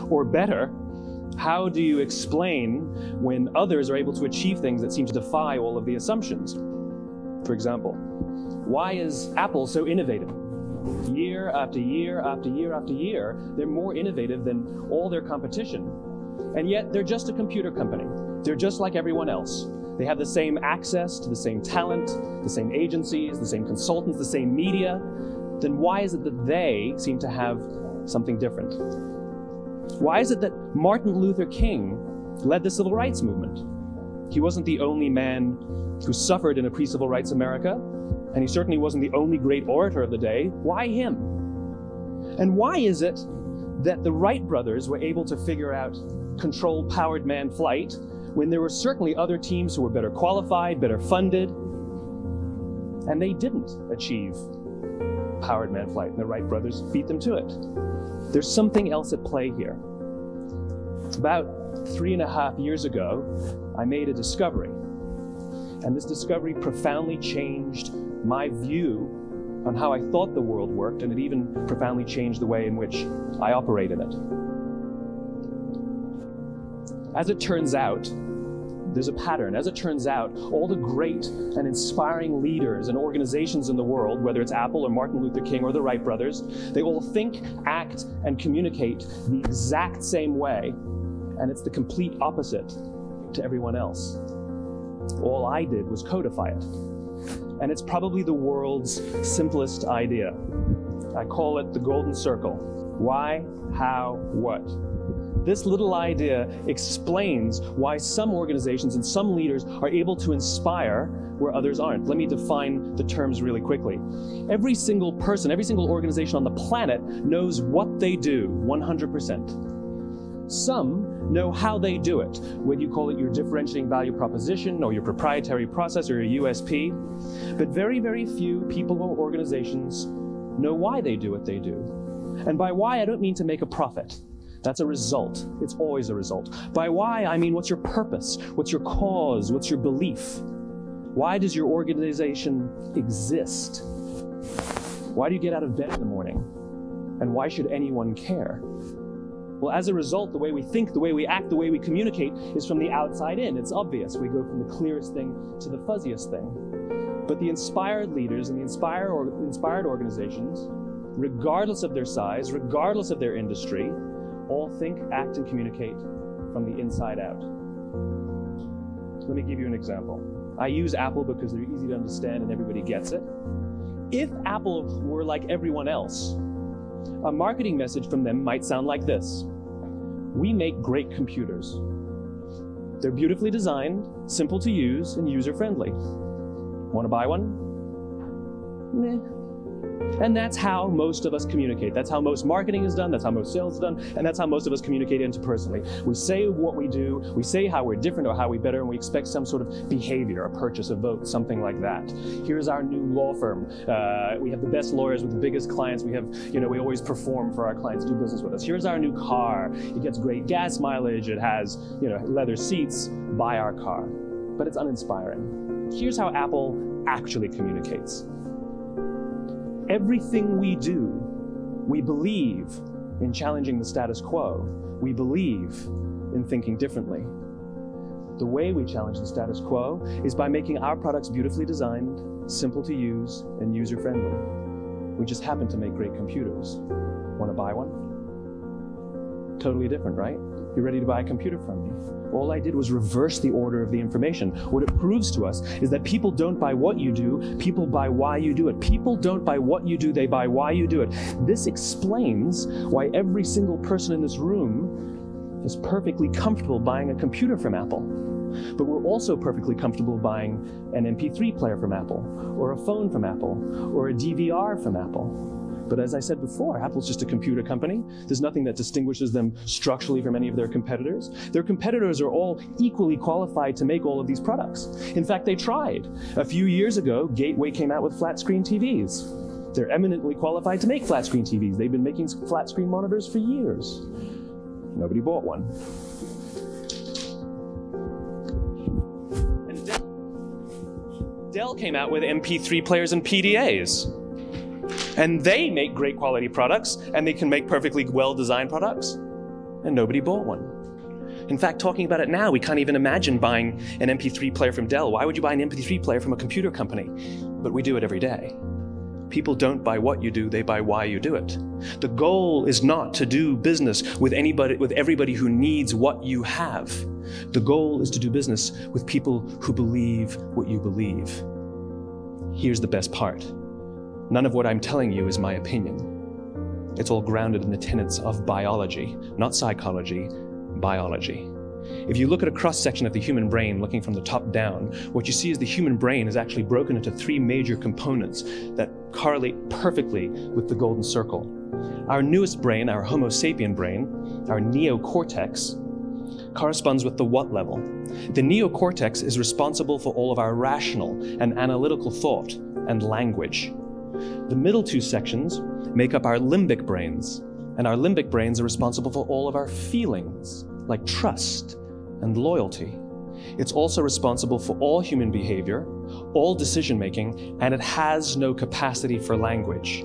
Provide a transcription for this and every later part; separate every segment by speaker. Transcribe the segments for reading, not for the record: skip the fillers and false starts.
Speaker 1: Or better, how do you explain when others are able to achieve things that seem to defy all of the assumptions? For example, why is Apple so innovative? Year after year after year after year, they're more innovative than all their competition. And yet they're just a computer company. They're just like everyone else. They have the same access to the same talent, the same agencies, the same consultants, the same media. Then why is it that they seem to have something different? Why is it that Martin Luther King led the civil rights movement? He wasn't the only man who suffered in a pre-civil rights America, and he certainly wasn't the only great orator of the day. Why him? And why is it that the Wright brothers were able to figure out controlled powered manned flight when there were certainly other teams who were better qualified, better funded, and they didn't achieve powered manned flight, and the Wright brothers beat them to it? There's something else at play here. About 3.5 years ago, I made a discovery. And this discovery profoundly changed my view on how I thought the world worked, and it even profoundly changed the way in which I operate in it. As it turns out, there's a pattern. As it turns out, all the great and inspiring leaders and organizations in the world, whether it's Apple or Martin Luther King or the Wright brothers, they all think, act, and communicate the exact same way, and it's the complete opposite to everyone else. All I did was codify it. And it's probably the world's simplest idea. I call it the golden circle. Why, how, what? This little idea explains why some organizations and some leaders are able to inspire where others aren't. Let me define the terms really quickly. Every single person, every single organization on the planet knows what they do 100%. Some know how they do it, whether you call it your differentiating value proposition or your proprietary process or your USP. But very, very few people or organizations know why they do what they do. And by why, I don't mean to make a profit. That's a result. It's always a result. By why, I mean what's your purpose? What's your cause? What's your belief? Why does your organization exist? Why do you get out of bed in the morning? And why should anyone care? Well, as a result, the way we think, the way we act, the way we communicate is from the outside in. It's obvious. We go from the clearest thing to the fuzziest thing. But the inspired leaders and the inspired organizations, regardless of their size, regardless of their industry, all think, act, and communicate from the inside out. Let me give you an example. I use Apple because they're easy to understand and everybody gets it. If Apple were like everyone else, a marketing message from them might sound like this: we make great computers. They're beautifully designed, simple to use, and user-friendly. Want to buy one? Meh. And that's how most of us communicate. That's how most marketing is done, that's how most sales is done, and that's how most of us communicate interpersonally. We say what we do, we say how we're different or how we're better, and we expect some sort of behavior, a purchase, a vote, something like that. Here's our new law firm. We have the best lawyers with the biggest clients. We have, we always perform for our clients, do business with us. Here's our new car. It gets great gas mileage. It has, leather seats. Buy our car. But it's uninspiring. Here's how Apple actually communicates. Everything we do, we believe in challenging the status quo. We believe in thinking differently. The way we challenge the status quo is by making our products beautifully designed, simple to use, and user-friendly. We just happen to make great computers. Want to buy one? Totally different, right? You're ready to buy a computer from me. All I did was reverse the order of the information. What it proves to us is that people don't buy what you do, people buy why you do it. People don't buy what you do, they buy why you do it. This explains why every single person in this room is perfectly comfortable buying a computer from Apple. But we're also perfectly comfortable buying an MP3 player from Apple, or a phone from Apple, or a DVR from Apple. But as I said before, Apple's just a computer company. There's nothing that distinguishes them structurally from any of their competitors. Their competitors are all equally qualified to make all of these products. In fact, they tried. A few years ago, Gateway came out with flat-screen TVs. They're eminently qualified to make flat-screen TVs. They've been making flat-screen monitors for years. Nobody bought one. And Dell came out with MP3 players and PDAs. And they make great quality products, and they can make perfectly well-designed products. and nobody bought one. In fact, talking about it now, we can't even imagine buying an MP3 player from Dell. Why would you buy an MP3 player from a computer company? But we do it every day. People don't buy what you do, they buy why you do it. The goal is not to do business with everybody who needs what you have. The goal is to do business with people who believe what you believe. Here's the best part. None of what I'm telling you is my opinion. It's all grounded in the tenets of biology, not psychology, biology. If you look at a cross-section of the human brain, looking from the top down, what you see is the human brain is actually broken into 3 major components that correlate perfectly with the golden circle. Our newest brain, our Homo sapien brain, our neocortex, corresponds with the what level. The neocortex is responsible for all of our rational and analytical thought and language. The middle 2 sections make up our limbic brains, and our limbic brains are responsible for all of our feelings, like trust and loyalty. It's also responsible for all human behavior, all decision-making, and it has no capacity for language.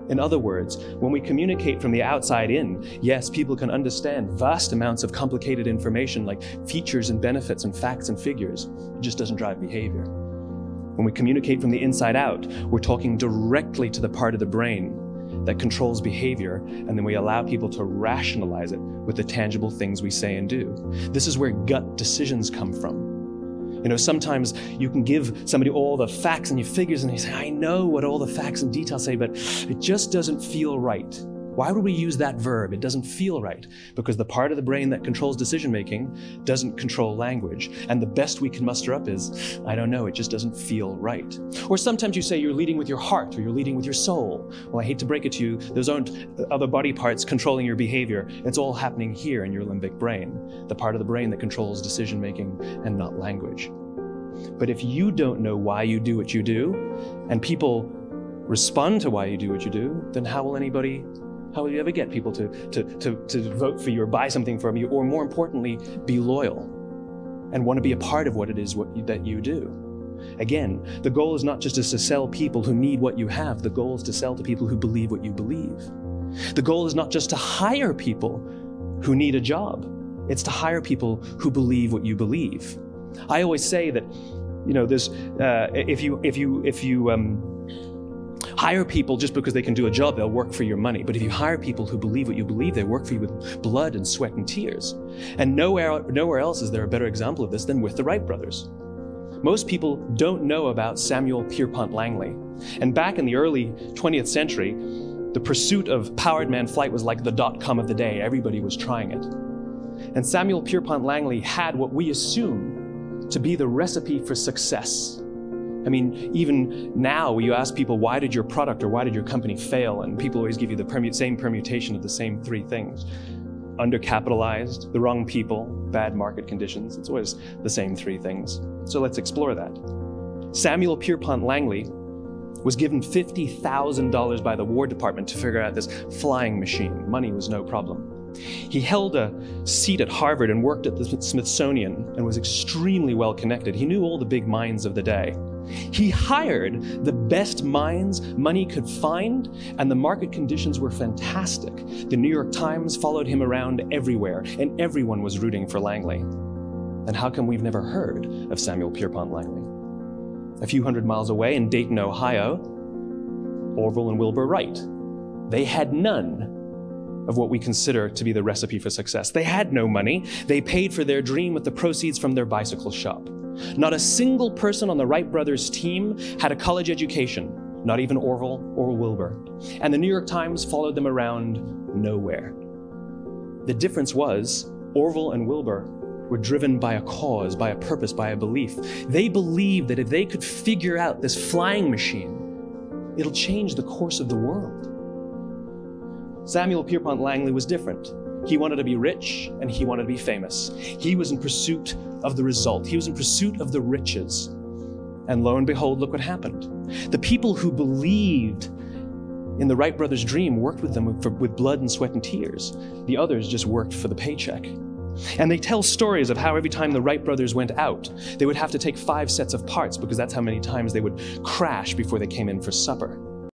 Speaker 1: In other words, when we communicate from the outside in, yes, people can understand vast amounts of complicated information like features and benefits and facts and figures. It just doesn't drive behavior. When we communicate from the inside out, we're talking directly to the part of the brain that controls behavior, and then we allow people to rationalize it with the tangible things we say and do. This is where gut decisions come from. You know, sometimes you can give somebody all the facts and your figures and you say, I know what all the facts and details say, but it just doesn't feel right. Why would we use that verb? It doesn't feel right. Because the part of the brain that controls decision-making doesn't control language. And the best we can muster up is, I don't know, it just doesn't feel right. Or sometimes you say you're leading with your heart or you're leading with your soul. Well, I hate to break it to you, those aren't other body parts controlling your behavior. It's all happening here in your limbic brain, the part of the brain that controls decision-making and not language. But if you don't know why you do what you do, and people respond to why you do what you do, then how will you ever get people to vote for you or buy something from you, or more importantly, be loyal and want to be a part of what it is that you do? Again, the goal is not just to sell people who need what you have. The goal is to sell to people who believe what you believe. The goal is not just to hire people who need a job. It's to hire people who believe what you believe. I always say that, you know, there's if you hire people just because they can do a job, they'll work for your money. But if you hire people who believe what you believe, they work for you with blood and sweat and tears. And nowhere else is there a better example of this than with the Wright brothers. Most people don't know about Samuel Pierpont Langley. And back in the early 20th century, the pursuit of powered man flight was like the .com of the day. Everybody was trying it. And Samuel Pierpont Langley had what we assume to be the recipe for success. I mean, even now, when you ask people, why did your product or why did your company fail? And people always give you the same permutation of the same 3 things. Undercapitalized, the wrong people, bad market conditions. It's always the same 3 things. So let's explore that. Samuel Pierpont Langley was given $50,000 by the War Department to figure out this flying machine. Money was no problem. He held a seat at Harvard and worked at the Smithsonian and was extremely well connected. He knew all the big minds of the day. He hired the best minds money could find, and the market conditions were fantastic. The New York Times followed him around everywhere, and everyone was rooting for Langley. And how come we've never heard of Samuel Pierpont Langley? A few hundred miles away in Dayton, Ohio, Orville and Wilbur Wright. They had none of what we consider to be the recipe for success. They had no money. They paid for their dream with the proceeds from their bicycle shop. Not a single person on the Wright brothers' team had a college education, not even Orville or Wilbur. And the New York Times followed them around nowhere. The difference was Orville and Wilbur were driven by a cause, by a purpose, by a belief. They believed that if they could figure out this flying machine, it'll change the course of the world. Samuel Pierpont Langley was different. He wanted to be rich and he wanted to be famous. He was in pursuit of the result. He was in pursuit of the riches. And lo and behold, look what happened. The people who believed in the Wright brothers' dream worked with them with blood and sweat and tears. The others just worked for the paycheck. And they tell stories of how every time the Wright brothers went out, they would have to take 5 sets of parts because that's how many times they would crash before they came in for supper.